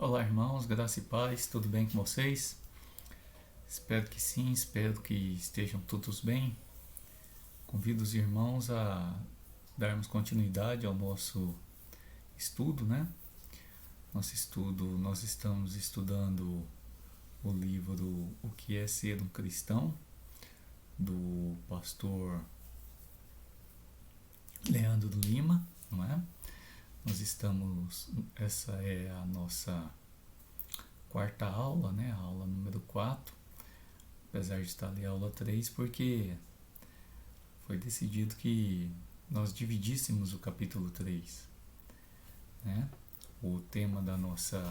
Olá, irmãos, graça e paz, tudo bem com vocês? Espero que sim, espero que estejam todos bem. Convido os irmãos a darmos continuidade ao nosso estudo, né? Nós estamos estudando o livro O que é ser um cristão, do pastor Leandro Lima, não é? Essa é a nossa quarta aula, né? A aula número 4, apesar de estar ali a aula 3, porque foi decidido que nós dividíssemos o capítulo 3, né? O tema da nossa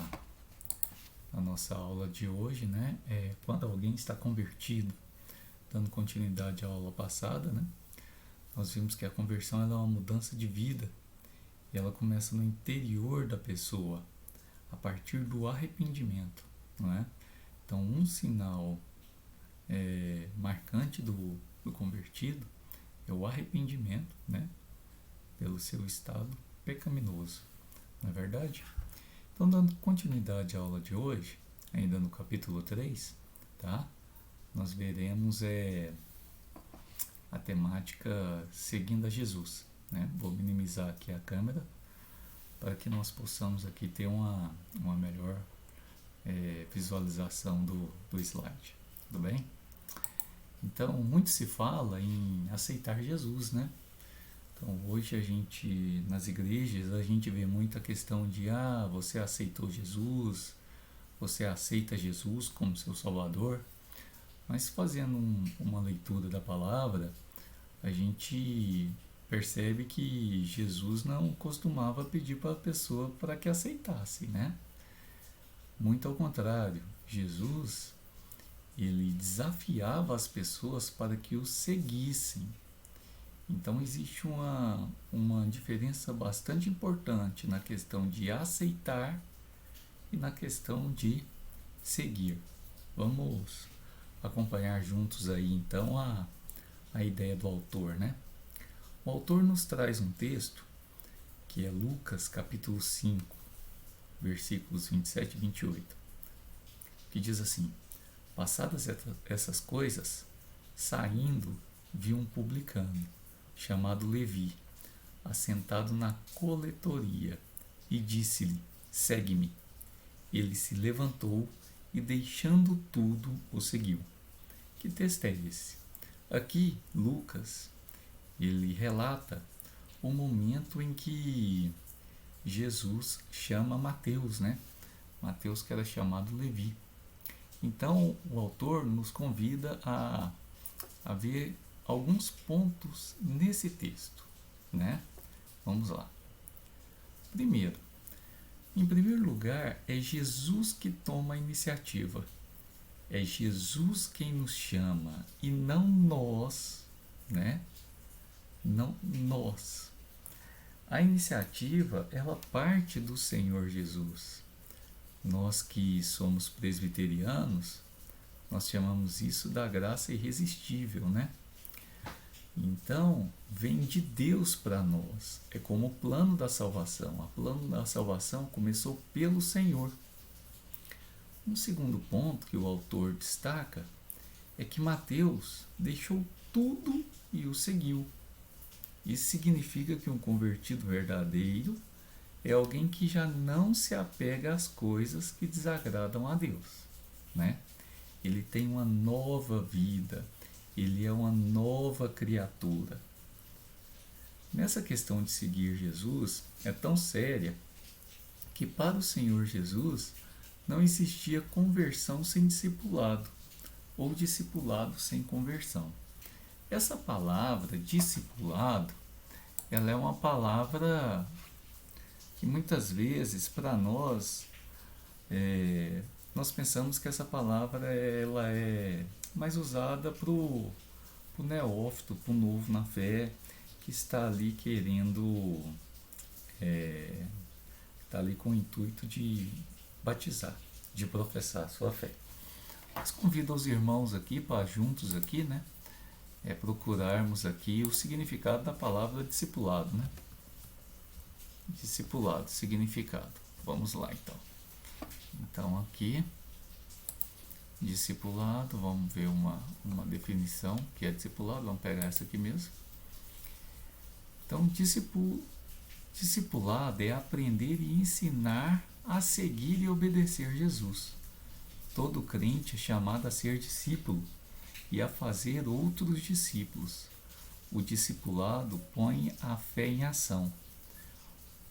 aula de hoje, né, é quando alguém está convertido. Dando continuidade à aula passada, né, nós vimos que a conversão é uma mudança de vida e ela começa no interior da pessoa, a partir do arrependimento, não é? Então, um sinal marcante do convertido é o arrependimento, né, pelo seu estado pecaminoso, não é verdade? Então, dando continuidade à aula de hoje, ainda no capítulo 3, tá? Nós veremos a temática seguindo a Jesus, né? Vou minimizar aqui a câmera para que nós possamos aqui ter uma melhor visualização do slide, tudo bem? Então, muito se fala em aceitar Jesus, né? Então, hoje nas igrejas, a gente vê muita questão de você aceitou Jesus, você aceita Jesus como seu Salvador. Mas fazendo uma leitura da palavra, a gente percebe que Jesus não costumava pedir para a pessoa para que aceitasse, né? Muito ao contrário, Jesus, ele desafiava as pessoas para que o seguissem. Então existe uma diferença bastante importante na questão de aceitar e na questão de seguir. Vamos acompanhar juntos aí então a ideia do autor, né? O autor nos traz um texto que é Lucas capítulo 5, versículos 27 e 28, que diz assim: passadas essas coisas, saindo, viu um publicano chamado Levi, assentado na coletoria, e disse-lhe: segue-me. Ele se levantou e, deixando tudo, o seguiu. Que texto é esse? Aqui, Lucas, ele relata o momento em que Jesus chama Mateus, né? Mateus, que era chamado Levi. Então, o autor nos convida a ver alguns pontos nesse texto, né? Vamos lá. Em primeiro lugar, é Jesus que toma a iniciativa. É Jesus quem nos chama e não nós, né? Não nós. A iniciativa, ela parte do Senhor Jesus. Nós que somos presbiterianos, nós chamamos isso da graça irresistível, né? Então, vem de Deus para nós. É como o plano da salvação. O plano da salvação começou pelo Senhor. Um segundo ponto que o autor destaca é que Mateus deixou tudo e o seguiu. Isso significa que um convertido verdadeiro é alguém que já não se apega às coisas que desagradam a Deus, né? Ele tem uma nova vida, ele é uma nova criatura. Nessa questão de seguir Jesus é tão séria que para o Senhor Jesus não existia conversão sem discipulado, ou discipulado sem conversão. Essa palavra, discipulado, ela é uma palavra que muitas vezes para nós, nós pensamos que essa palavra ela é mais usada para o neófito, para o novo na fé, que está ali querendo, está ali com o intuito de batizar, de professar a sua fé. Mas convido os irmãos aqui para juntos aqui, né, procurarmos aqui o significado da palavra discipulado, né? Discipulado, significado. Vamos lá então. Então aqui, discipulado, vamos ver uma definição que é discipulado, vamos pegar essa aqui mesmo. Então, discipulado é aprender e ensinar a seguir e obedecer Jesus. Todo crente é chamado a ser discípulo e a fazer outros discípulos. O discipulado põe a fé em ação.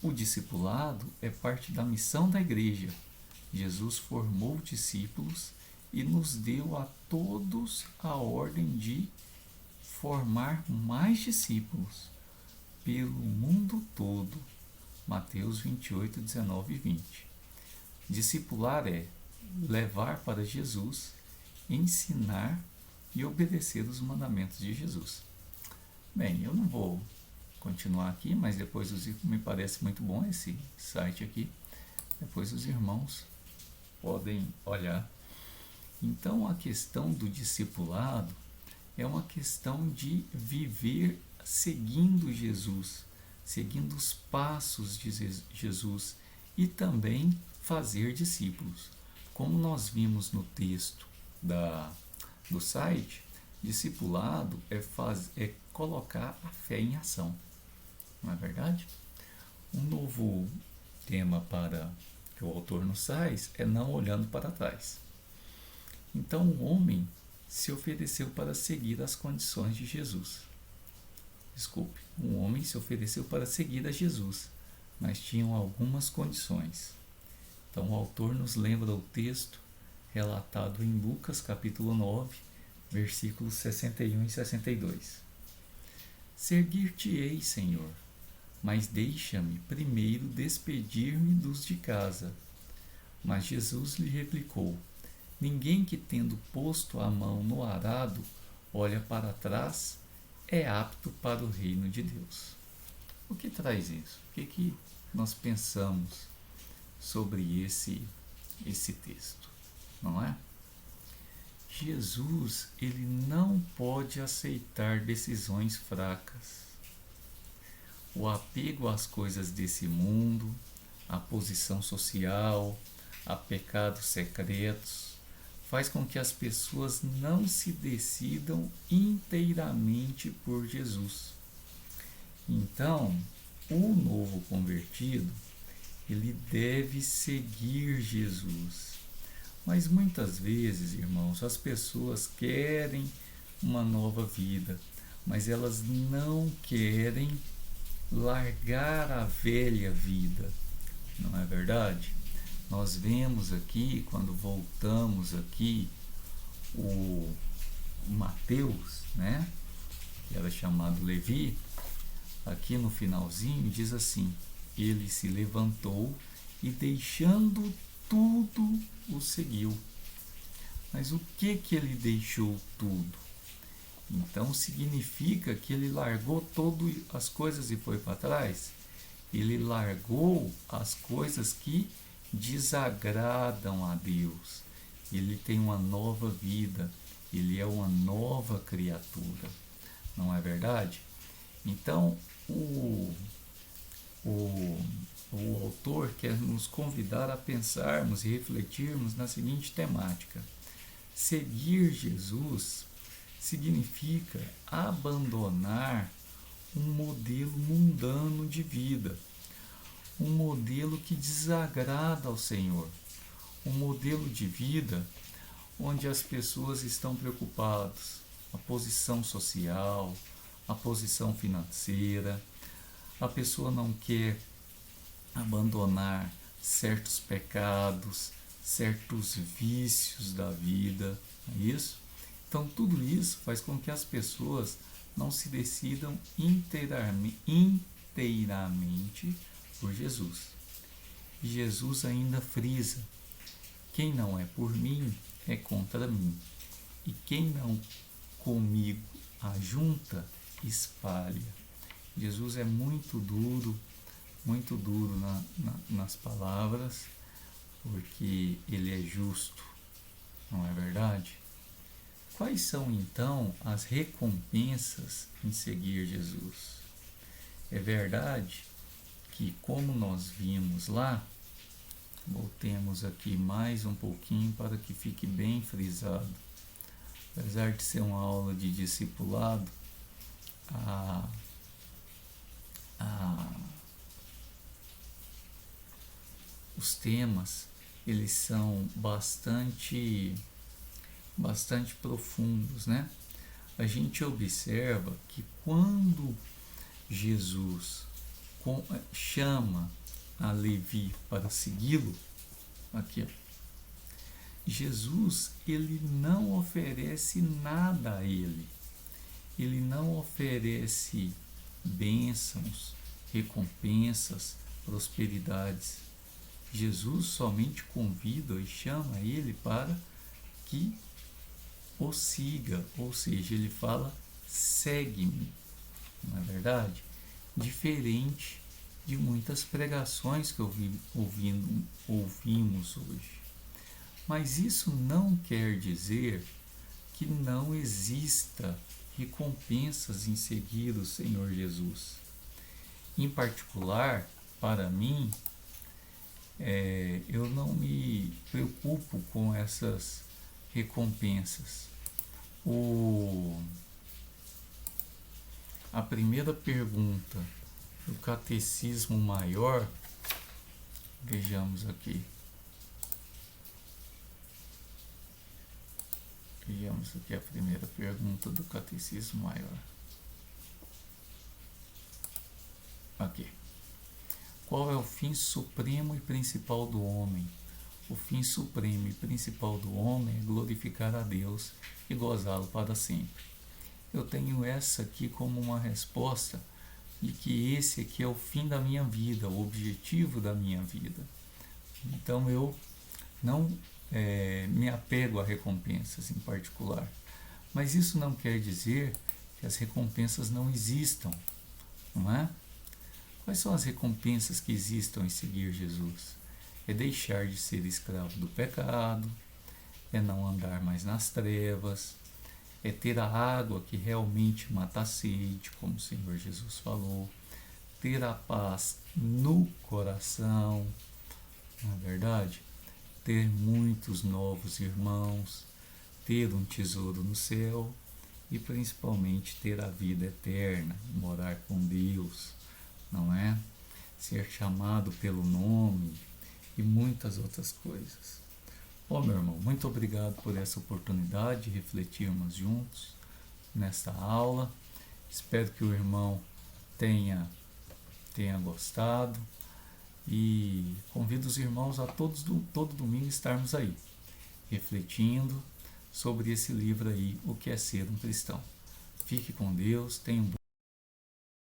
O discipulado é parte da missão da igreja. Jesus formou discípulos e nos deu a todos a ordem de formar mais discípulos pelo mundo todo. Mateus 28, 19 e 20. Discipular é levar para Jesus, ensinar e obedecer os mandamentos de Jesus. Bem, eu não vou continuar aqui, mas depois me parece muito bom esse site aqui. Depois os irmãos podem olhar. Então, a questão do discipulado é uma questão de viver seguindo Jesus, seguindo os passos de Jesus e também fazer discípulos. Como nós vimos no texto do site, discipulado é colocar a fé em ação, não é verdade? Um novo tema para que o autor nos traz é não olhando para trás. Então o homem se ofereceu para seguir as condições de Jesus. Desculpe, um homem se ofereceu para seguir a Jesus, mas tinham algumas condições. Então o autor nos lembra o texto relatado em Lucas capítulo 9, versículos 61 e 62. Seguir-te-ei, Senhor, mas deixa-me primeiro despedir-me dos de casa. Mas Jesus lhe replicou: ninguém que, tendo posto a mão no arado, olha para trás, é apto para o reino de Deus. O que traz isso? O que nós pensamos sobre esse texto? Não é? Jesus, ele não pode aceitar decisões fracas. O apego às coisas desse mundo, à posição social, a pecados secretos, faz com que as pessoas não se decidam inteiramente por Jesus. Então, o novo convertido, ele deve seguir Jesus. Mas muitas vezes, irmãos, as pessoas querem uma nova vida, mas elas não querem largar a velha vida, não é verdade? Nós vemos aqui, quando voltamos aqui, o Mateus, né, que era chamado Levi, aqui no finalzinho diz assim: ele se levantou e, deixando tudo, o seguiu. Mas o que ele deixou tudo? Então significa que ele largou todas as coisas e foi para trás? Ele largou as coisas que desagradam a Deus. Ele tem uma nova vida, ele é uma nova criatura, não é verdade? Então o autor quer nos convidar a pensarmos e refletirmos na seguinte temática: seguir Jesus significa abandonar um modelo mundano de vida, um modelo que desagrada ao Senhor, um modelo de vida onde as pessoas estão preocupadas com a posição social, a posição financeira. A pessoa não quer abandonar certos pecados, certos vícios da vida, não é isso? Então tudo isso faz com que as pessoas não se decidam inteiramente por Jesus. E Jesus ainda frisa: quem não é por mim é contra mim, e quem não comigo ajunta, espalha. Jesus é muito duro nas palavras, porque ele é justo, não é verdade? Quais são então as recompensas em seguir Jesus? É verdade que, como nós vimos lá Voltemos aqui mais um pouquinho para que fique bem frisado. Apesar de ser uma aula de discipulado, os temas eles são bastante profundos, né? A gente observa que quando Jesus chama a Levi para segui-lo, aqui, Jesus ele não oferece nada a ele. Ele não oferece bênçãos, recompensas, prosperidades. Jesus somente convida e chama ele para que o siga, ou seja, ele fala, segue-me, não é verdade? Diferente de muitas pregações que ouvimos hoje. Mas isso não quer dizer que não exista recompensas em seguir o Senhor Jesus. Em particular, para mim, eu não me preocupo com essas recompensas. A primeira pergunta do Catecismo Maior, vejamos aqui. Vejamos aqui a primeira pergunta do Catecismo Maior. Aqui. Qual é o fim supremo e principal do homem? O fim supremo e principal do homem é glorificar a Deus e gozá-lo para sempre. Eu tenho essa aqui como uma resposta de que esse aqui é o fim da minha vida, o objetivo da minha vida. Então eu não me apego a recompensas em particular. Mas isso não quer dizer que as recompensas não existam, não é? Quais são as recompensas que existam em seguir Jesus? É deixar de ser escravo do pecado, é não andar mais nas trevas, é ter a água que realmente mata a sede, como o Senhor Jesus falou, ter a paz no coração, não é verdade? Ter muitos novos irmãos, ter um tesouro no céu e principalmente ter a vida eterna, morar com Deus, não é? Ser chamado pelo nome e muitas outras coisas. Meu irmão, muito obrigado por essa oportunidade de refletirmos juntos nesta aula. Espero que o irmão tenha gostado e convido os irmãos a todo domingo estarmos aí, refletindo sobre esse livro aí, O que é ser um cristão. Fique com Deus, tenha um